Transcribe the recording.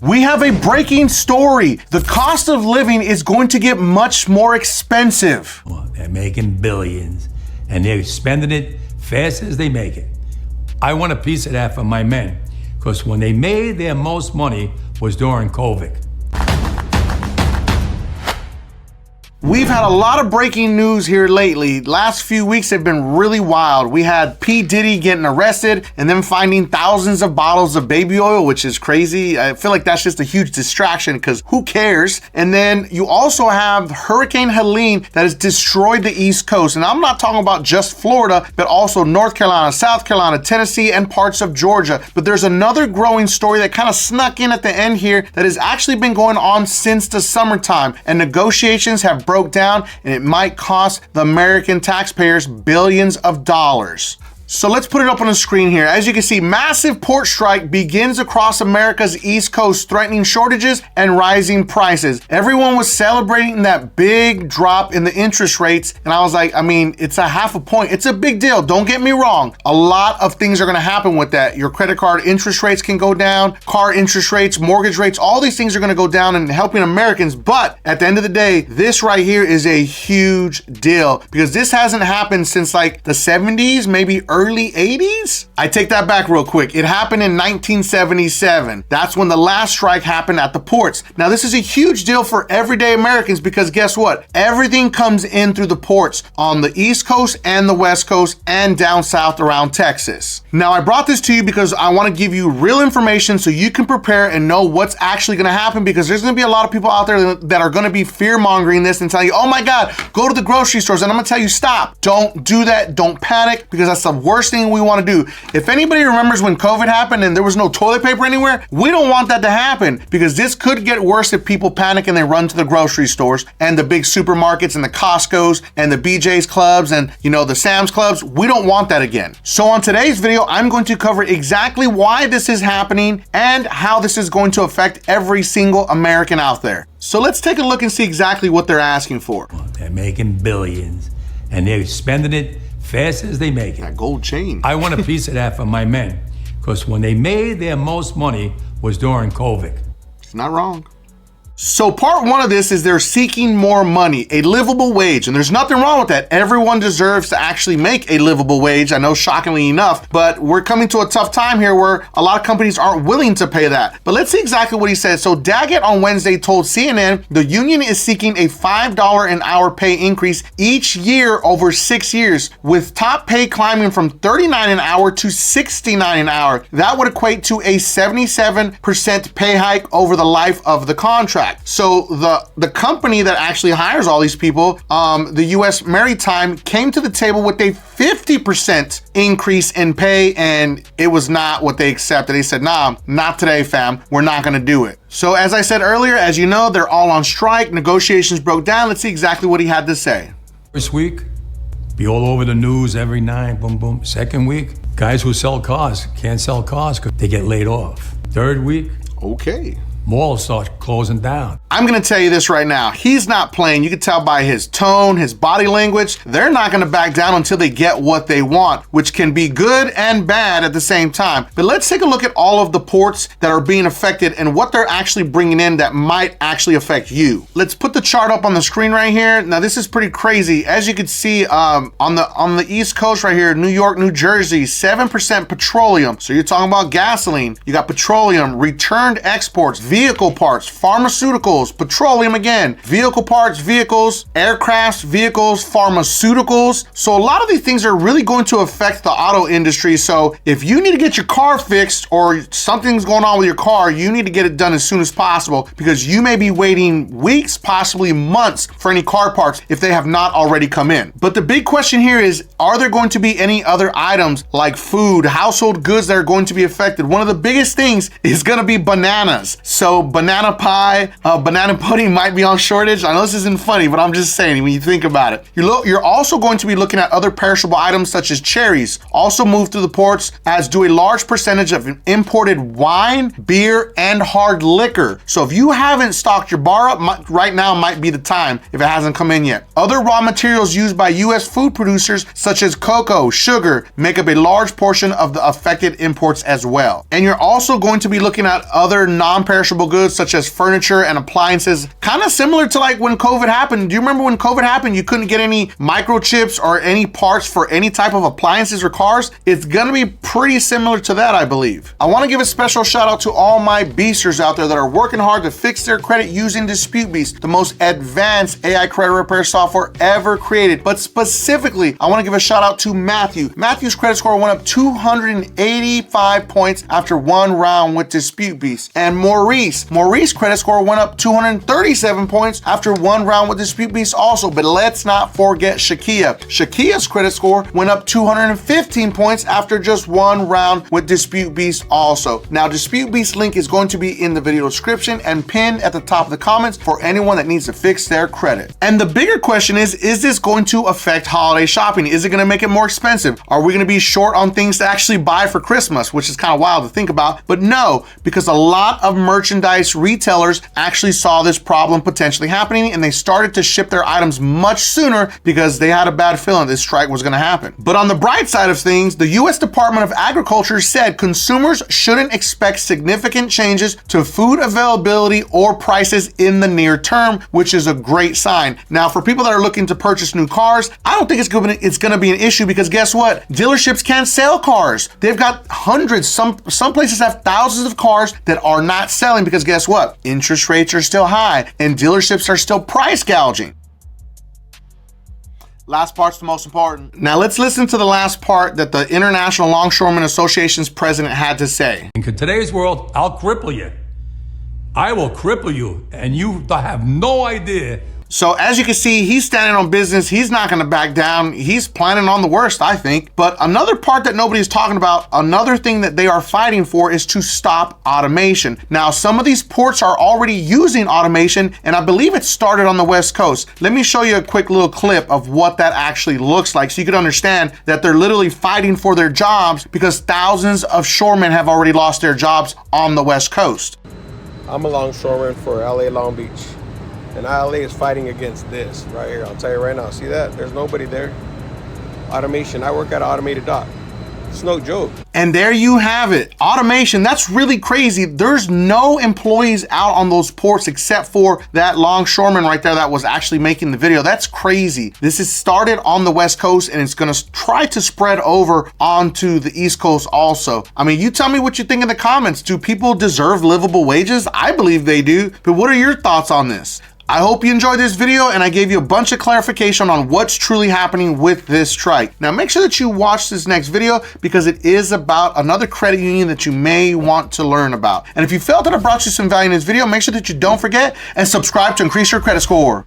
We have a breaking story. The cost of living is going to get much more expensive. Well, they're making billions, and they're spending it fast as they make it. I want a piece of that for my men, because when they made their most money was during COVID. We've had a lot of breaking news here lately. Last few weeks have been really wild. We had P. Diddy getting arrested and then finding thousands of bottles of baby oil, which is crazy. I feel like that's just a huge distraction because who cares? And then you also have Hurricane Helene that has destroyed the East Coast. And I'm not talking about just Florida, but also North Carolina, South Carolina, Tennessee, and parts of Georgia. But there's another growing story that kind of snuck in at the end here that has actually been going on since the summertime. And negotiations have broke down, and it might cost the American taxpayers billions of dollars. So let's put it up on the screen here. As you can see, massive port strike begins across America's East Coast, threatening shortages and rising prices. Everyone was celebrating that big drop in the interest rates, and I was like, I mean, it's a half a point. It's a big deal. Don't get me wrong. A lot of things are going to happen with that. Your credit card interest rates can go down, car interest rates, mortgage rates, all these things are going to go down and helping Americans. But at the end of the day, this right here is a huge deal because this hasn't happened since like the 70s, maybe early 80s? I take that back real quick. It happened in 1977. That's when the last strike happened at the ports. Now, this is a huge deal for everyday Americans because guess what? Everything comes in through the ports on the East Coast and the West Coast and down south around Texas. Now, I brought this to you because I want to give you real information so you can prepare and know what's actually going to happen because there's going to be a lot of people out there that are going to be fear-mongering this and tell you, oh my God, go to the grocery stores. And I'm going to tell you, stop. Don't do that. Don't panic because that's the worst thing we want to do. If anybody remembers when COVID happened and there was no toilet paper anywhere, we don't want that to happen because this could get worse if people panic and they run to the grocery stores and the big supermarkets and the Costco's and the BJ's clubs and, you know, the Sam's clubs. We don't want that again. So on today's video, I'm going to cover exactly why this is happening and how this is going to affect every single American out there. So let's take a look and see exactly what they're asking for. Well, they're making billions, and they're spending it fast as they make it. That gold chain. I want a piece of that for my men, because when they made their most money was during COVID. It's not wrong. So part one of this is they're seeking more money, a livable wage, and there's nothing wrong with that. Everyone deserves to actually make a livable wage. I know, shockingly enough, but we're coming to a tough time here where a lot of companies aren't willing to pay that. But let's see exactly what he said. So Daggett on Wednesday told CNN the union is seeking a $5 an hour pay increase each year over 6 years, with top pay climbing from $39 an hour to $69 an hour. That would equate to a 77% pay hike over the life of the contract. So the company that actually hires all these people, the U.S. Maritime, came to the table with a 50% increase in pay, and it was not what they accepted. They said, nah, not today, fam. We're not going to do it. So as I said earlier, as you know, they're all on strike. Negotiations broke down. Let's see exactly what he had to say. First week, be all over the news every night, boom, boom. Second week, guys who sell cars can't sell cars because they get laid off. Third week, okay, malls start closing down. I'm going to tell you this right now. He's not playing. You can tell by his tone, his body language. They're not going to back down until they get what they want, which can be good and bad at the same time. But let's take a look at all of the ports that are being affected and what they're actually bringing in that might actually affect you. Let's put the chart up on the screen right here. Now, this is pretty crazy. As you can see, on the East Coast right here, New York, New Jersey, 7% petroleum. So you're talking about gasoline. You got petroleum, returned exports, vehicle parts, pharmaceuticals, petroleum again, vehicle parts, vehicles, aircrafts, vehicles, pharmaceuticals. So a lot of these things are really going to affect the auto industry. So if you need to get your car fixed or something's going on with your car, you need to get it done as soon as possible because you may be waiting weeks, possibly months for any car parts if they have not already come in. But the big question here is, are there going to be any other items like food, household goods that are going to be affected? One of the biggest things is going to be bananas. So banana pie, banana pudding might be on shortage. I know this isn't funny, but I'm just saying when you think about it. You're also going to be looking at other perishable items such as cherries, also move through the ports, as do a large percentage of imported wine, beer, and hard liquor. So if you haven't stocked your bar up, right now might be the time if it hasn't come in yet. Other raw materials used by U.S. food producers such as cocoa, sugar, make up a large portion of the affected imports as well. And you're also going to be looking at other non-perishable non-perishable goods such as furniture and appliances, kind of similar to like when COVID happened. Do you remember when COVID happened, you couldn't get any microchips or any parts for any type of appliances or cars? It's gonna be pretty similar to that, I believe. I wanna give a special shout out to all my beasters out there that are working hard to fix their credit using Dispute Beast, the most advanced AI credit repair software ever created. But specifically, I wanna give a shout out to Matthew. Matthew's credit score went up 285 points after one round with Dispute Beast. And Maurice's credit score went up 237 points after one round with Dispute Beast also. But let's not forget Shakia. Shakia's credit score went up 215 points after just one round with Dispute Beast also. Now, Dispute Beast link is going to be in the video description and pinned at the top of the comments for anyone that needs to fix their credit. And the bigger question is this going to affect holiday shopping? Is it going to make it more expensive? Are we going to be short on things to actually buy for Christmas, which is kind of wild to think about? But no, because a lot of merchandise retailers actually saw this problem potentially happening, and they started to ship their items much sooner because they had a bad feeling this strike was going to happen. But on the bright side of things, the U.S. Department of Agriculture said consumers shouldn't expect significant changes to food availability or prices in the near term, which is a great sign. Now, for people that are looking to purchase new cars, I don't think it's going to be an issue, because guess what? Dealerships can't sell cars. They've got hundreds, some places have thousands of cars that are not selling because guess what? Interest rates are still high and dealerships are still price gouging. Last part's the most important. Now let's listen to the last part that the International Longshoremen Association's president had to say. In today's world, I'll cripple you. I will cripple you, and you have no idea. So as you can see, he's standing on business. He's not gonna back down. He's planning on the worst, I think. But another part that nobody's talking about, another thing that they are fighting for, is to stop automation. Now, some of these ports are already using automation, and I believe it started on the West Coast. Let me show you a quick little clip of what that actually looks like so you can understand that they're literally fighting for their jobs because thousands of shoremen have already lost their jobs on the West Coast. I'm a longshoreman for LA Long Beach. And LA is fighting against this right here. I'll tell you right now. See that? There's nobody there. Automation. I work at an automated dock. It's no joke. And there you have it. Automation. That's really crazy. There's no employees out on those ports except for that longshoreman right there that was actually making the video. That's crazy. This is started on the West Coast and it's going to try to spread over onto the East Coast also. I mean, you tell me what you think in the comments. Do people deserve livable wages? I believe they do. But what are your thoughts on this? I hope you enjoyed this video and I gave you a bunch of clarification on what's truly happening with this strike. Now make sure that you watch this next video because it is about another credit union that you may want to learn about. And if you felt that I brought you some value in this video, make sure that you don't forget and subscribe to increase your credit score.